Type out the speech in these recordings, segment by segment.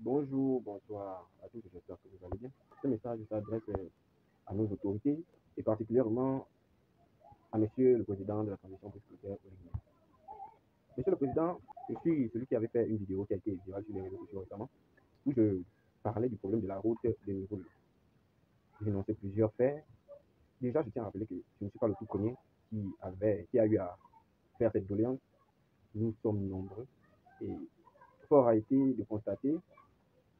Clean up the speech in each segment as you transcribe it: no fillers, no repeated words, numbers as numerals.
Bonjour, bonsoir à tous, j'espère que vous allez bien. Ce message s'adresse à nos autorités et particulièrement à Monsieur le Président de la Transition sécuritaire Olivier. Monsieur le Président, je suis celui qui avait fait une vidéo qui a été virale sur les réseaux sociaux récemment où je parlais du problème de la route de Nivoul. J'ai énoncé plusieurs faits. Déjà, je tiens à rappeler que je ne suis pas le tout premier qui a eu à faire cette doléance. Nous sommes nombreux et fort a été de constater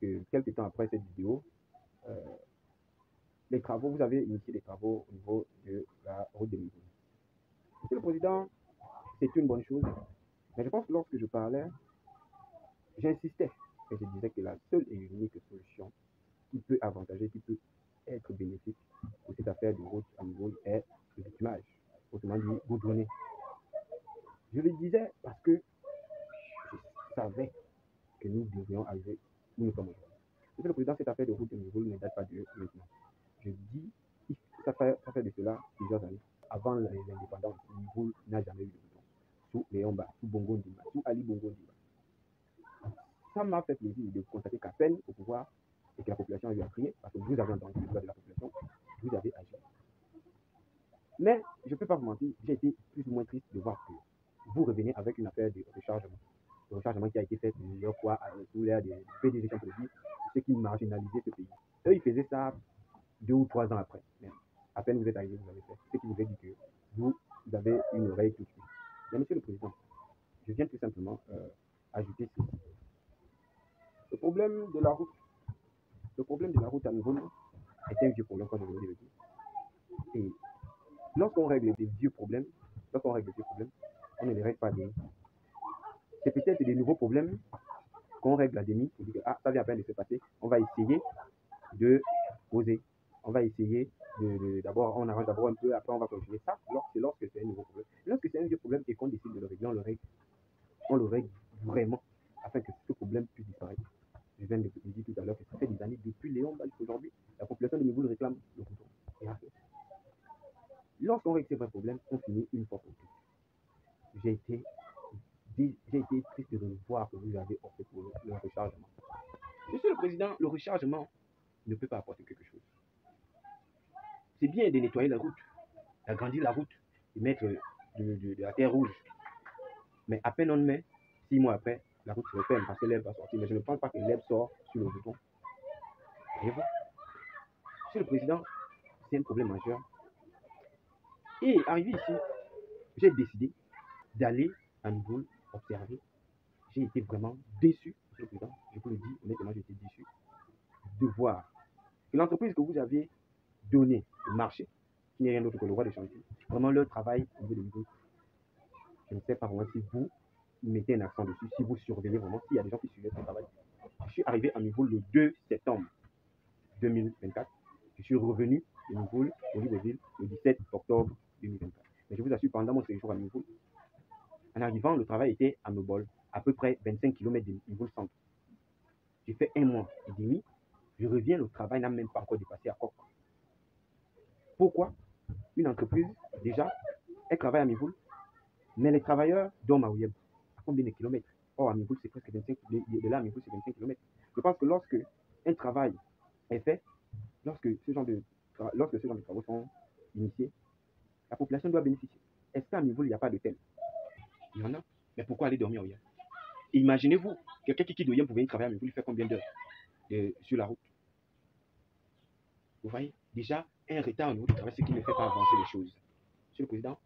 que quelques temps après cette vidéo, euh, vous avez initié des travaux au niveau de la route de Nivoul. Monsieur le Président, c'est une bonne chose, mais je pense que lorsque je parlais, j'insistais et je disais que la seule et unique solution qui peut avantager, qui peut être bénéfique pour cette affaire de route à Nivoul est le bitumage, autrement dit goudronner. Je le disais parce que je savais que nous devrions arriver où nous sommes aujourd'hui. Monsieur le Président, cette affaire de route de Nivoul ne date pas de maintenant. Je dis, ça fait de cela plusieurs années. Avant l'indépendance, Nivoul n'a jamais eu de goudron. Sous Léon Ba, sous Bongo Ndimba, sous Ali Bongo Ndimba. Ça m'a fait plaisir de constater qu'à peine au pouvoir et que la population a eu à crier, parce que vous avez entendu le droit de la population, vous avez agi. Mais je ne peux pas vous mentir, j'ai été plus ou moins triste de voir que vous revenez avec une affaire de rechargement. Le rechargement qui a été fait plusieurs fois sous l'ère des PDG, pour le dire, ceux qui marginalisaient ce pays. Eux, ils faisaient ça 2 ou 3 ans après. Mais à peine vous êtes arrivé, vous avez fait. Ce qui vous a dit que vous avez une oreille tout de suite. Mais monsieur le Président, je viens tout simplement ajouter ceci. Le problème de la route, à Nivoul est un vieux problème, comme je vous l'ai dit. Et lorsqu'on règle des vieux problèmes, on ne les règle pas bien. C'est peut-être des nouveaux problèmes qu'on règle à demi pour dire que ça vient à peine de se passer, on va essayer de poser. On va essayer d'abord, on arrange d'abord un peu, après on va continuer. Ça, lorsque c'est un nouveau problème. Lorsque c'est un vieux problème et qu'on décide de le régler, on le règle vraiment afin que ce problème puisse disparaître. Je viens de le dire tout à l'heure que ça fait des années, depuis Léon Bal aujourd'hui, la population de Nivoul réclame le goudron. Et lorsqu'on règle ces vrais problèmes, on finit une fois pour toutes. J'ai été triste de voir que vous avez opté pour le rechargement. Monsieur le Président, le rechargement ne peut pas apporter quelque chose. C'est bien de nettoyer la route, d'agrandir la route, de mettre de la terre rouge. Mais à peine on le met, 6 mois après, la route se referme parce que l'herbe va sortir. Mais je ne pense pas que l'herbe sort sur le bouton. Voyez-vous? Monsieur le Président, c'est un problème majeur. Et arrivé ici, j'ai décidé d'aller à Nivoul observer. J'ai été vraiment déçu, monsieur le Président. Je vous le dis honnêtement, j'ai été déçu de voir que l'entreprise que vous avez donnée, le marché, qui n'est rien d'autre que le roi des chantiers, vraiment leur travail au niveau de Nivoul. Je ne sais pas vraiment si vous mettez un accent dessus, si vous surveillez vraiment, s'il y a des gens qui suivent son travail. Je suis arrivé à Nivoul le 2 septembre 2024. Je suis revenu de Nivoul au Libreville le 17 octobre 2024. Mais je vous assure, pendant mon séjour à Nivoul, en arrivant, le travail était à Mebol, à peu près 25 km de Nivoul centre. J'ai fait 1 mois et demi. Je reviens, le travail n'a même pas encore dépassé à Coq. Pourquoi? Une entreprise, déjà, elle travaille à Nivoul, mais les travailleurs dorment à Ouyem. À combien de kilomètres? Or, à Nivoul, c'est presque 25 km. De là à Nivoul, c'est 25 km. Je pense que lorsque un travail est fait, lorsque ce genre de travaux sont initiés, la population doit bénéficier. Est-ce qu'à Nivoul, il n'y a pas de tel? Il y en a. Mais pourquoi aller dormir à Ouyem? Imaginez-vous, quelqu'un qui quitte Ouyem pour venir travailler à Nivoul, il fait combien d'heures sur la route? Vous voyez, déjà, un retard au niveau du travail, ce qui ne fait pas avancer les choses. Monsieur le Président,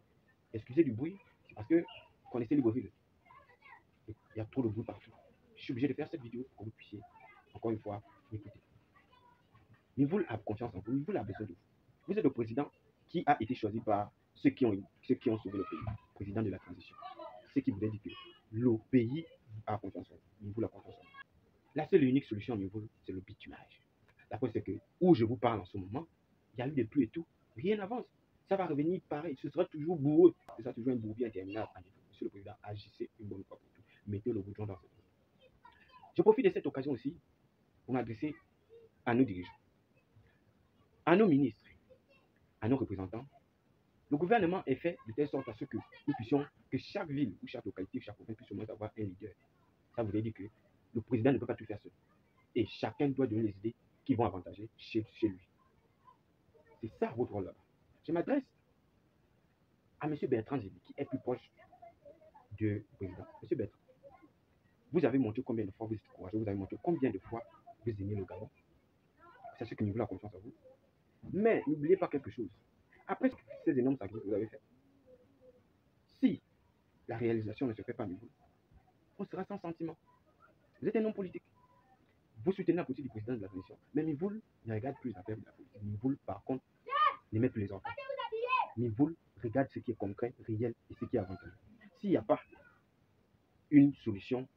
excusez du bruit, parce que vous connaissez Libreville. Il y a trop de bruit partout. Je suis obligé de faire cette vidéo pour que vous puissiez, encore une fois, m'écouter. Nivoul a confiance en vous, Nivoul a besoin de vous. Vous êtes le président qui a été choisi par ceux qui ont sauvé le pays, président de la transition. Ce qui voulait dire que le pays a confiance en vous, Nivoul a confiance en vous. La seule et unique solution à Nivoul, c'est le bitumage. La preuve, c'est que où je vous parle en ce moment, il y a eu des pluies et tout, rien n'avance. Ça va revenir pareil, ce sera toujours boueux, ce sera toujours un bourbier interminable. Monsieur le Président, agissez une bonne fois pour tout. Mettez le goudron dans cette route. Je profite de cette occasion aussi pour m'adresser à nos dirigeants, à nos ministres, à nos représentants. Le gouvernement est fait de telle sorte à ce que nous puissions, que chaque ville ou chaque localité, chaque province puisse au moins avoir un leader. Ça voudrait dire que le président ne peut pas tout faire seul. Et chacun doit donner les idées qui vont avantager chez lui. C'est ça votre rôle là-bas. Je m'adresse à M. Bertrand Gély, qui est plus proche du président. M. Bertrand, vous avez montré combien de fois vous êtes courageux, vous avez montré combien de fois vous aimez le Gabon. C'est ce que nous voulons la confiance à vous. Mais n'oubliez pas quelque chose. Après ces énormes sacrifices que vous avez faits, si la réalisation ne se fait pas à Mivoul, on sera sans sentiment. Vous êtes un homme politique. Vous soutenez la politique du président de la transition. Mais Mivoul ne regarde plus l'affaire de la politique. Mivoul, par contre, ne met plus les enfants. Mivoul regarde ce qui est concret, réel et ce qui est avantageux. S'il n'y a pas une solution,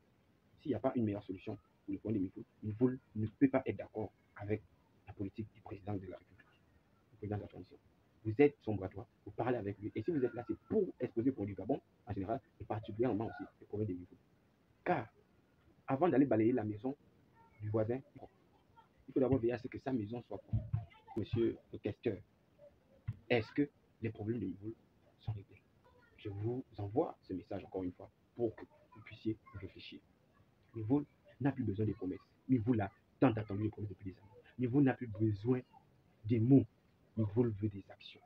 s'il n'y a pas une meilleure solution pour le point de Mivoul, Mivoul ne peut pas être d'accord avec la politique du président de la République, du président de la transition. Vous êtes son bras droit, vous parlez avec lui. Et si vous êtes là, c'est pour exposer pour du Gabon en général, et particulièrement aussi les problèmes de Mivoul. Car avant d'aller balayer la maison du voisin, il faut d'abord veiller à ce que sa maison soit propre. Monsieur le questeur, est-ce que les problèmes de Mivoul sont réglés? Je vous envoie ce message encore une fois pour que vous puissiez réfléchir. Mivoul n'a plus besoin des promesses. Mivoul a tant attendu les promesses depuis des années. Mivoul n'a plus besoin des mots. Mivoul veut des actions.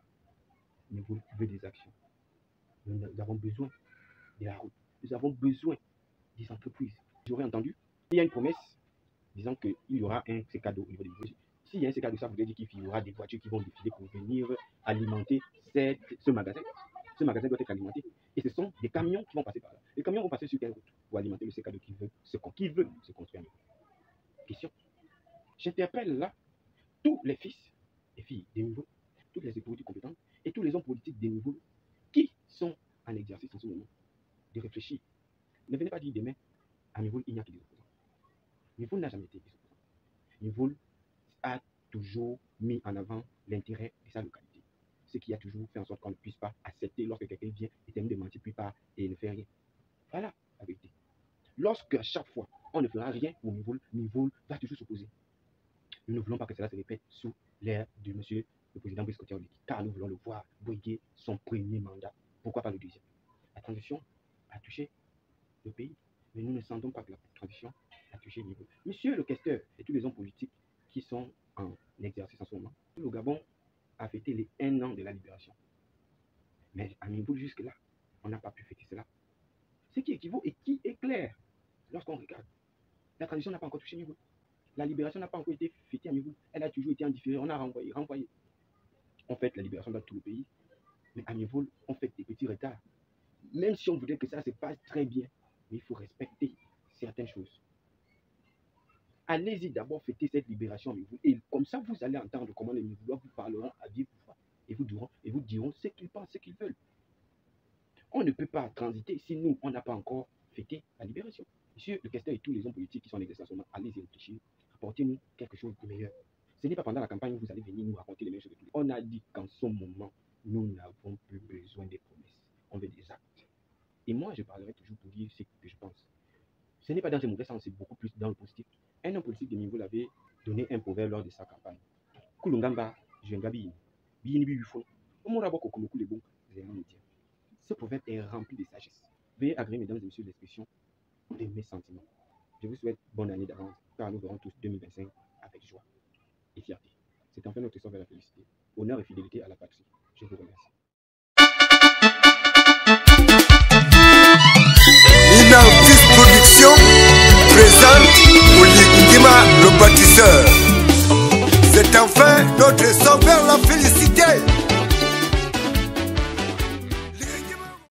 Mivoul veut des actions. Nous avons besoin de la route. Nous avons besoin des entreprises. J'aurais entendu, il y a une promesse disant qu'il y aura un C4 au niveau des Mivoul. S'il y a un C4, ça voudrait dire qu'il y aura des voitures qui vont défiler pour venir alimenter ce magasin. Ce magasin doit être alimenté. Et ce sont des camions qui vont passer par là. Les camions vont passer sur quelle route pour alimenter le C4 qui veut se construire. Question. J'interpelle là tous les fils et filles des Mivoul, toutes les autorités compétentes et tous les hommes politiques des Mivoul qui sont en exercice en ce moment de réfléchir. Ne venez pas dire demain, à Mivoul, il n'y a que des opposants. Mivoul n'a jamais été des opposants. Mivoul a toujours mis en avant l'intérêt de sa localité. Ce qui a toujours fait en sorte qu'on ne puisse pas accepter lorsque quelqu'un vient et termine de mentir plus tard et ne fait rien. Voilà la vérité. Lorsque à chaque fois on ne fera rien pour Mivoul, Mivoul va toujours s'opposer. Nous ne voulons pas que cela se répète sous l'ère de monsieur le président Brice Clotaire, car nous voulons le voir briguer son premier mandat. Pourquoi pas le deuxième? La transition a touché le pays, mais nous ne sentons pas que la transition a touché Mivoul. Monsieur le questeur et tous les hommes politiques qui sont en exercice en ce moment, le Gabon a fêté les 1 an de la libération. Mais à Mivoul, jusque-là, on n'a pas pu fêter cela. Ce qui équivaut et qui est clair lorsqu'on regarde. La transition n'a pas encore touché Mivoul. La libération n'a pas encore été fêtée à Mivoul. Elle a toujours été en différé. On a renvoyé. On fête la libération dans tout le pays. Mais à Mivoul, on fait des petits retards. Même si on voudrait que ça se passe très bien, mais il faut respecter certaines choses. Allez-y d'abord fêter cette libération à Mivoul. Et comme ça, vous allez entendre comment les Mivoulois vous parleront à vive voix. Et vous diront ce qu'ils pensent, ce qu'ils veulent. On ne peut pas transiter si nous, on n'a pas encore fêté la libération. Monsieur le questeur et tous les hommes politiques qui sont en exercice, allez-y réfléchir. Apportez-nous quelque chose de meilleur. Ce n'est pas pendant la campagne où vous allez venir nous raconter les mêmes choses. On a dit qu'en ce moment, nous n'avons plus besoin des promesses. On veut des actes. Et moi, je parlerai toujours pour dire ce que je pense. Ce n'est pas dans ce mauvais sens, c'est beaucoup plus dans le positif. Un homme politique de Mivoul avait donné un proverbe lors de sa campagne. Kulungamba, Jengabi, Bini Bifo, Omorabo Kokomoku les bons, ce proverbe est rempli de sagesse. Veuillez agréer, mesdames et messieurs, l'expression de mes sentiments. Je vous souhaite bonne année d'avance, car nous verrons tous 2025 avec joie et fierté. C'est enfin notre sort vers la félicité. Honneur et fidélité à la patrie.